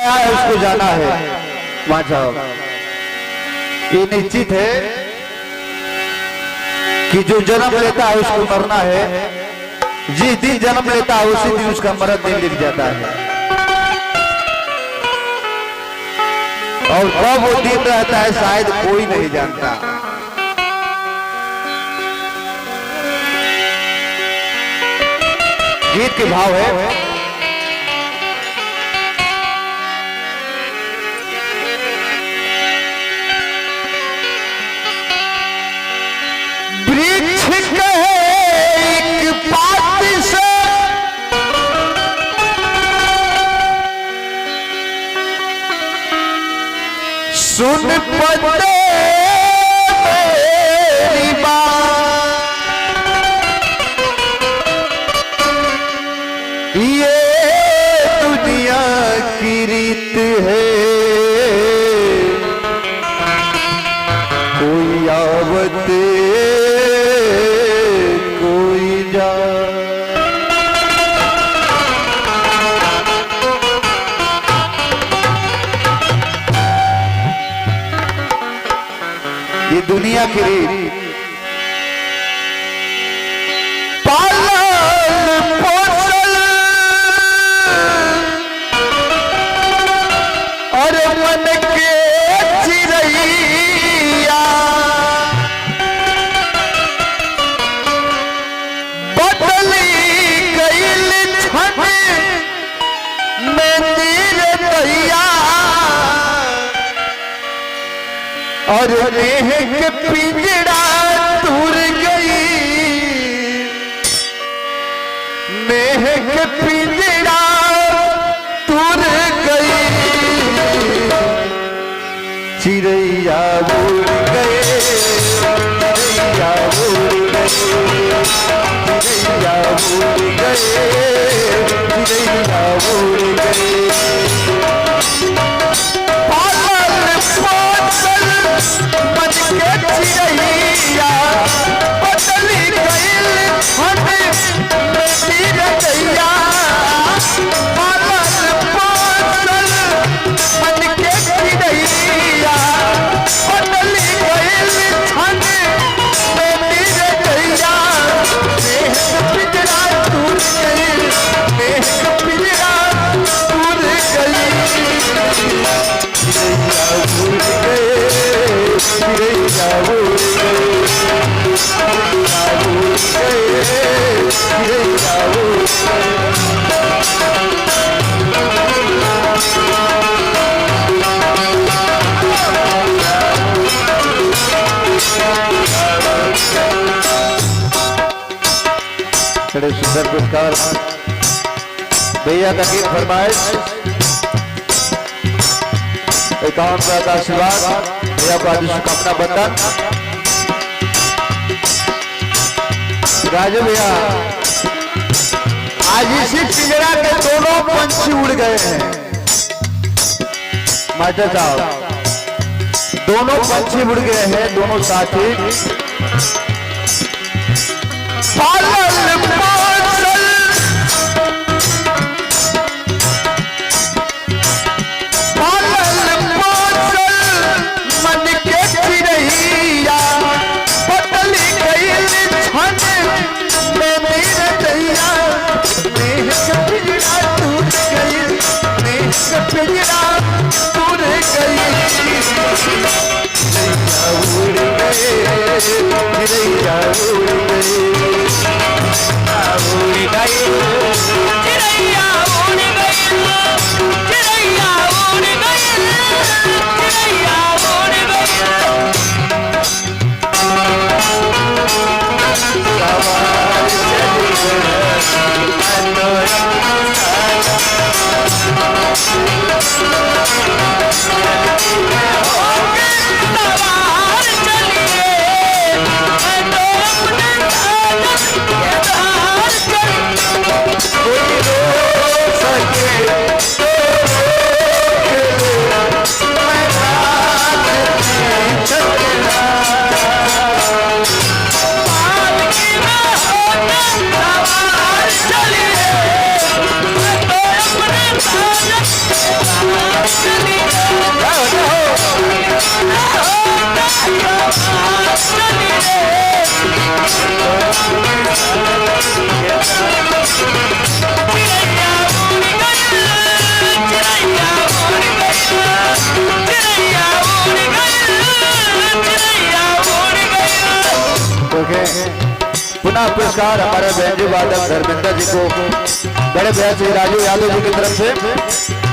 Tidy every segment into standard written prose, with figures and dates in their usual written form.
उसको जाना है वहां जाओ। ये निश्चित है कि जो जन्म लेता है उसको मरना है, जिस दिन जन्म लेता है उसी दिन उसका मरण दिन लिख जाता है। और कब वो दिन रहता है शायद कोई नहीं जानता। गीत के भाव है, सुन पते मेरी बात, ये दुनिया की रीत है, कोई आवत कोई जा। ये दुनिया की रीत, पालन पोषण और मन के चिरैया, बदली गईल क्षण में नीरदैया, और नेह के पिंजड़ा दूर गई, नेह के पिंजड़ा दूर गई, चिड़ैया उड़ गए, चिड़ैया उड़ गए, चिड़ैया उड़ गए, चिड़ैया उड़ गए। मन के चिड़ैया बदली गईल क्षण में नीरदैया, पालन पोषण मन के चिड़ैया बदली गईल क्षण में नीरदैया, मेह पिंजरा दूर गईल, मेह पिंजरा दूर गईल, चिड़ैया उड़ गए, चिड़ैया उड़ गए, चिड़ैया उड़ गए, चिड़ैया उड़ बड़े सुंदर पुरस्कार भैया का गीत फरमाइश, 51 का आशीर्वाद भैया को आज शुभकामना बंधन। राजू भैया आज इसी पिंजरा के दोनों पंछी उड़ गए हैं। मास्टर साहब दोनों पंछी उड़ गए हैं, दोनों साथी। पालन पोषण मन के चिड़ैया बदली गईल क्षण में नीरदैया, मेह के पिंजरा दूर गईल, मेह के पिंजरा दूर गईल, चिड़ैया उड़ गए, चिड़ैया उड़ गए, उड़ गए, चिड़ैया उड़ गए, चिड़ैया उड़ गए, चिड़ैया उड़ पुनः पुरस्कार हमारे बैंजो वादक धर्मेंद्र जी को बड़े भैया श्री राजू यादव जी की तरफ से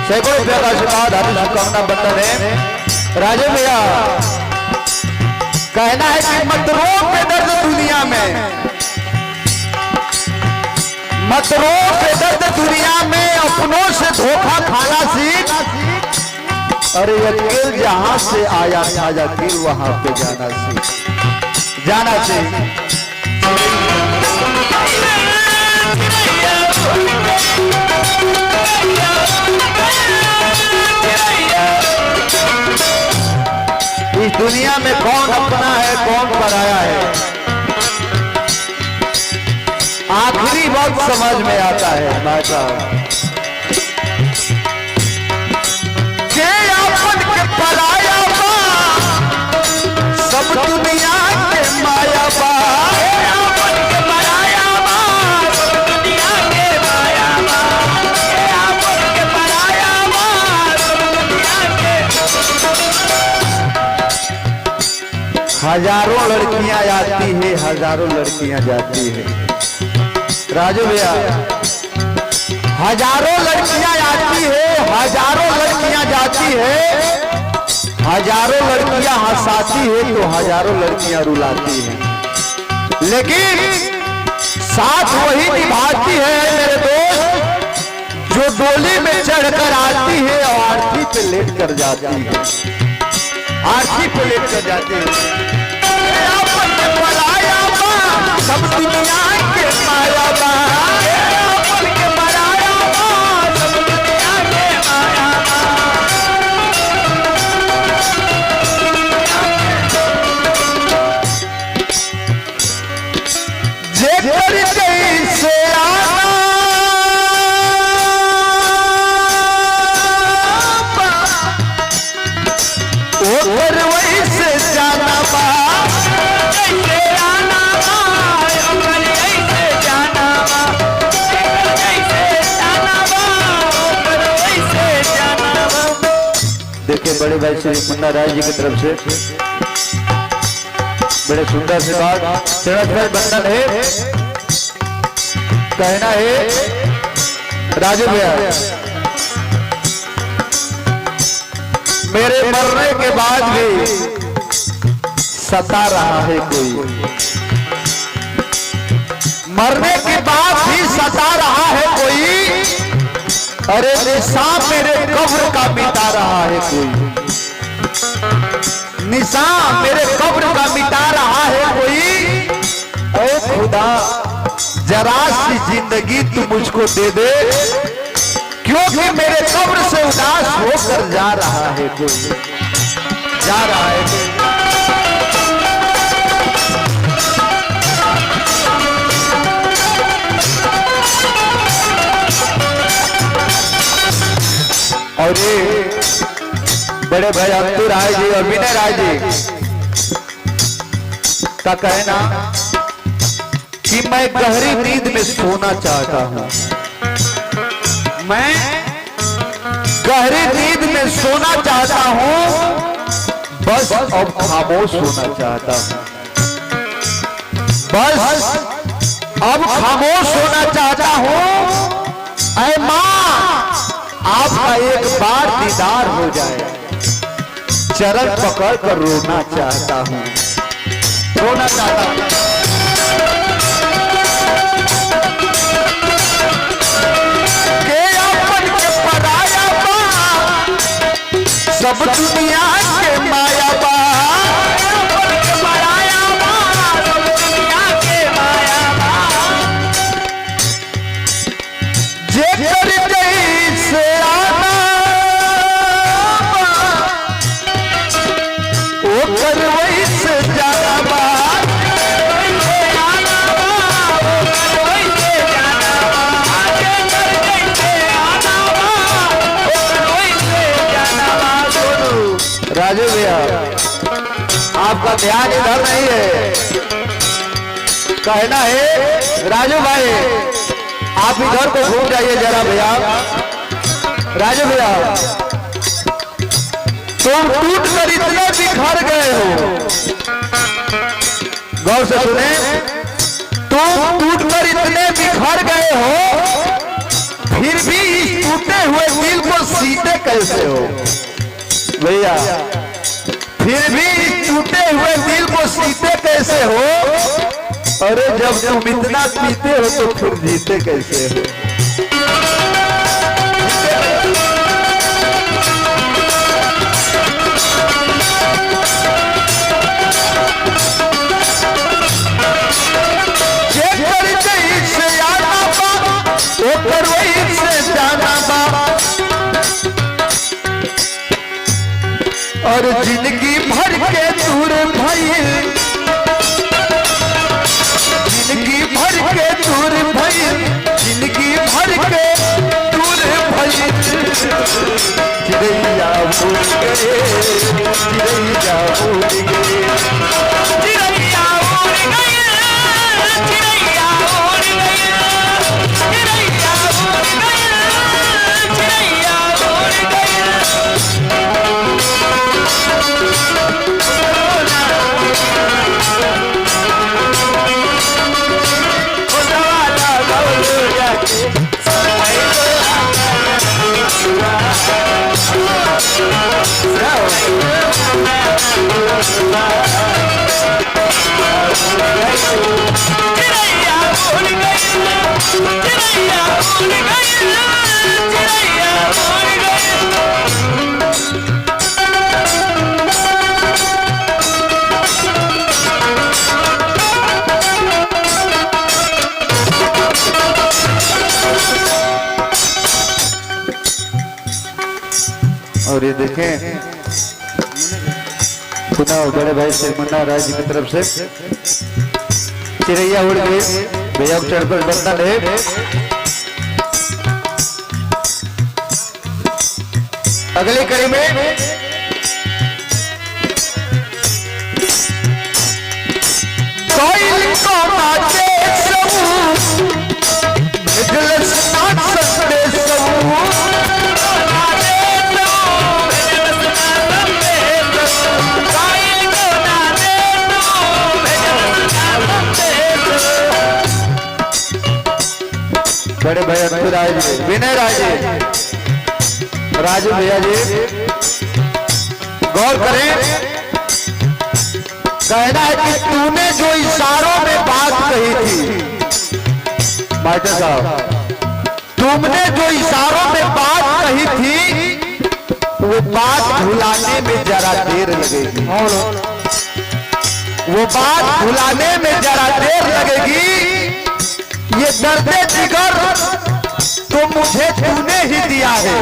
सैकड़ों रुपया का आशीर्वाद हार्दिक शुभकामना बंधन है। राजू भैया कहना है कि मत रो बेदर्द दुनिया में, मत रो बेदर्द दुनिया में, अपनों से धोखा खाना सीख। अरे अकेल जहां से आया था अकेल वहां पे जाना सीख, जाना सीख। इस दुनिया में कौन अपना है कौन पराया है, आखिरी वक्त समझ में आता है भाई साहब। के अपन के पराया बा, सब दुनिया के माया बा, अपन के पराया बा, सब दुनिया के माया बा, अपन के पराया बा, सब दुनिया के। हजारों लड़कियां आती है, हजारों लड़कियां जाती है। राजू भैया हजारों लड़कियां आती है, हजारों लड़कियां जाती है, हजारों लड़कियां हंसाती है तो हजारों लड़कियां रुलाती है, लेकिन साथ वही निभाती है मेरे दोस्त जो डोली में चढ़कर आती है और आरती पे लेट कर जाती है, आरती पे लेट कर जाती है। सब दुनिया के माया बा, अपन के पराया बा, सब दुनिया के माया बा। जेकर जैसे आना ओकर वैसे जाना बा, कैसे आना देखिए बड़े भाई श्री मुन्ना राय जी की तरफ से बड़े सुंदर से बात भाई बंधन है। कहना है राजू भैया मेरे मरने के बाद भी सता रहा है कोई, मरने के बाद भी सता रहा है कोई, अरे निशान मेरे कब्र का मिटा रहा है कोई, निशान मेरे कब्र का मिटा रहा है कोई। ऐ खुदा जरा सी जिंदगी तू मुझको दे दे, क्योंकि मेरे कब्र से उदास होकर जा रहा है कोई, जा रहा है कोई। और ये बड़े भाई अंतु राय जी और विनय राय जी का कहना कि मैं गहरी नींद में सोना चाहता हूं, मैं गहरी नींद में सोना चाहता हूं, बस अब खामोश होना चाहता हूं, बस अब खामोश होना चाहता हूं। ऐ मां आपका एक बार दीदार हो जाए, चरण पकड़ कर रोना चाहता हूं, रोना चाहता हूं। के अपन के पराया बा, सब दुनिया के माया बा, अपन के पराया बा, सब दुनिया के माया बा। जेकर जैसे आना ओकर वैसे जाना बा, वैसे आना बा, ओकर वैसे जाना बा, जेकर जैसे आना बा, ओकर वैसे जाना बा। सुनो राजू भैया आपका ध्यान इधर नहीं है, कहना है राजू भाई आप इधर को घूम जाइए जरा भैया। राजू भैया तुम टूट कर इतने बिखर गए हो, गौर से सुने, तुम टूट कर इतने बिखर गए हो फिर भी इस टूटे हुए दिल को सीते कैसे हो भैया, फिर भी इस टूटे हुए दिल को सीते कैसे हो? अरे जब तुम इतना पीते हो तो फिर जीते कैसे हो? और जिंदगी भर के दूर भइल, जिंदगी भर के दूर भइल, जिंदगी भर के दूर भइल। चिड़ैया भूल गए, चिड़ैया भूल गए, चिड़ैया उड़ गए, चिड़ैया उड़ गए, चिड़ैया उड़ गए, चिड़ैया उड़ गए। और ये देखें पुनः बड़े भाई से मुन्ना राय जी की तरफ से चिड़ैया उड़ गई भैया चढ़ पर बंधन है। अगली कड़ी में कोयल को नाचे सबू निकल नाच सकते सबू बड़े भैया राज विनय राज राजू भैया जी गौर करें, कहना है कि तूने जो इशारों में बात कही थी मास्टर साहब, तुमने जो इशारों में बात कही थी वो बात भुलाने में जरा देर लगेगी, वो बात भुलाने में जरा देर लगेगी। ये दर्द जिगर तो मुझे तूने ही दिया है,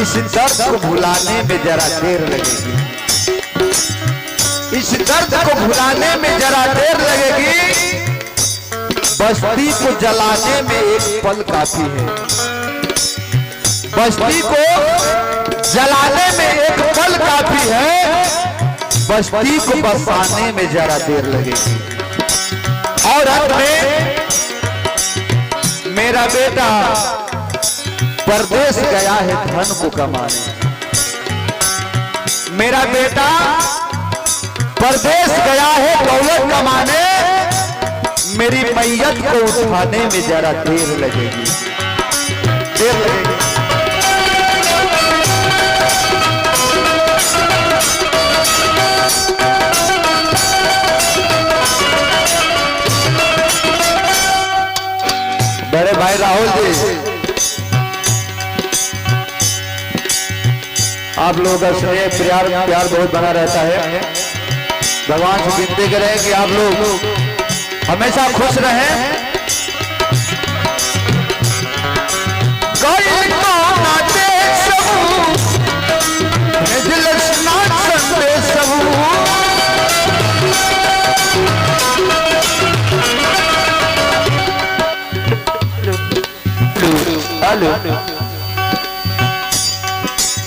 इस दर्द को भुलाने में जरा देर लगेगी, इस दर्द को भुलाने में जरा देर लगेगी। बस्ती को जलाने में एक पल काफी है, बस्ती को जलाने में एक पल काफी है, बस्ती को बसाने में जरा देर लगेगी। और अंत में मेरा बेटा परदेश गया है धन को कमाने, मेरा बेटा परदेश गया है दौलत कमाने, मेरी मैयत को उठाने में जरा देर लगेगी, देर लगेगी। बड़े भाई राहुल जी आप लोगों का स्नेह प्यार बहुत बना रहता है। भगवान से विनती करें कि आप लोग हमेशा खुश रहें।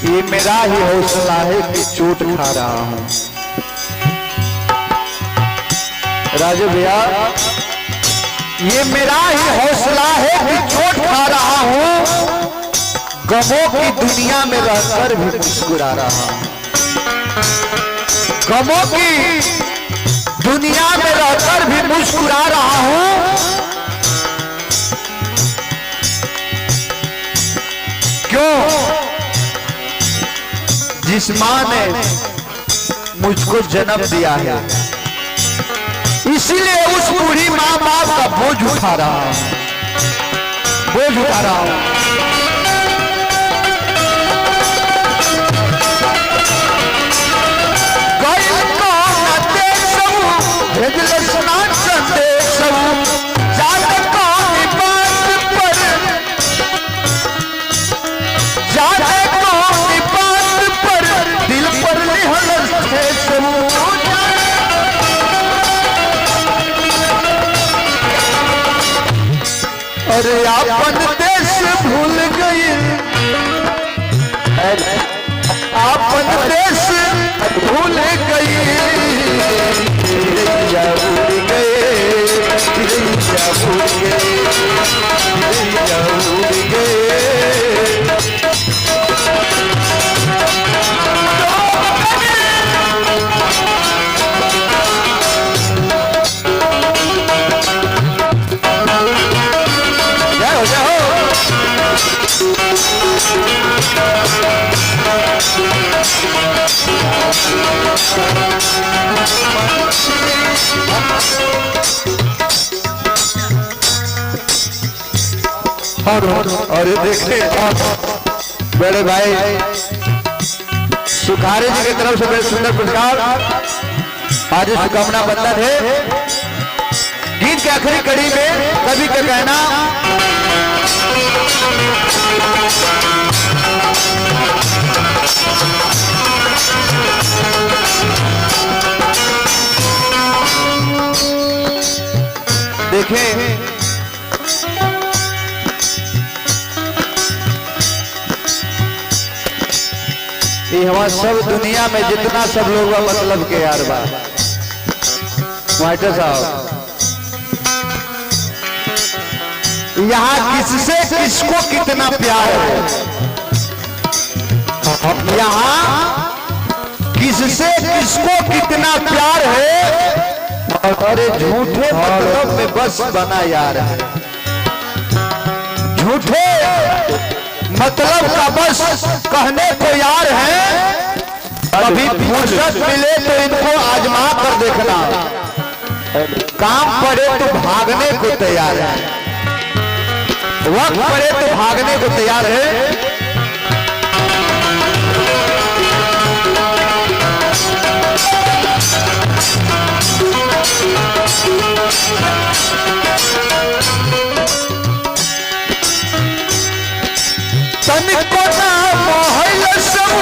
ये मेरा ही हौसला है कि चोट खा रहा हूं, राजू भैया, ये मेरा ही हौसला है कि चोट खा रहा हूं, गमों की दुनिया में रहकर भी मुस्कुरा रहा हूं। गमों की दुनिया में रहकर भी मुस्कुरा रहा हूं। क्यों? जिस मां ने मुझको जन्म दिया है, इसीलिए उस बूढ़ी मां बाप का बोझ उठा रहा हूं, बोझ उठा रहा हूं। अरे अपन देश भूल गई, अपन देश भूल गई, भूल गए, भूल गए। और देखिए बड़े भाई सुखारे जी की तरफ से बड़े सुंदर पुरस्कार आज शुभकामना बंधन है। गीत के आखिरी कड़ी में कवि का कहना, देखें ये हमारा सब दुनिया में जितना सब लोग मतलब के यार बा मास्टर साहब, यहाँ किससे किसको कितना प्यार है, यहाँ किससे किसको कितना प्यार है, और झूठे मतलब में बस बना यार है, झूठे मतलब का बस कहने को यार है। कभी फुर्सत मिले तो इनको आजमा कर देखना, काम पड़े तो भागने को तैयार है, वक्त पड़े तो भागने को तैयार है। तनिको ना मोहल सब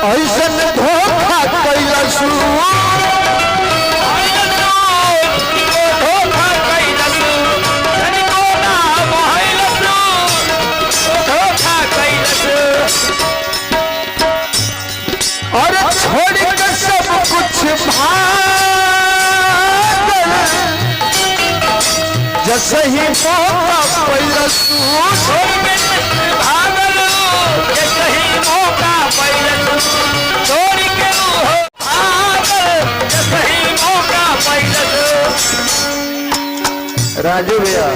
ऐसन धोखा कैलसु, धोखा कैलसु, तनिको ना मोहल धोखा कैलसु, और छोड़ के सब कुछ भागल, जैसे ही मौका पैलसु, भागल जैसे ही मौका पैलसु, छोड़ के भागल जैसे ही मौका पैलसु। राजू भैया,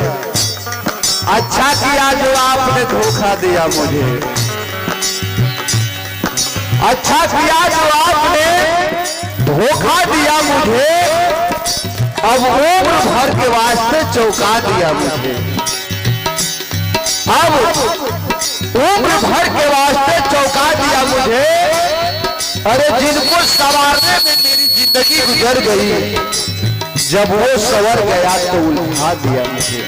अच्छा किया जो आपने धोखा दिया मुझे, अच्छा किया जो आपने धोखा दिया मुझे, अब उम्र भर के वास्ते चौंका दिया मुझे, अब उम्र भर के वास्ते चौंका दिया मुझे। अरे जिनको संवारने में मेरी जिंदगी गुजर गई, जब वो संवर गया तो उल्टा दिया मुझे।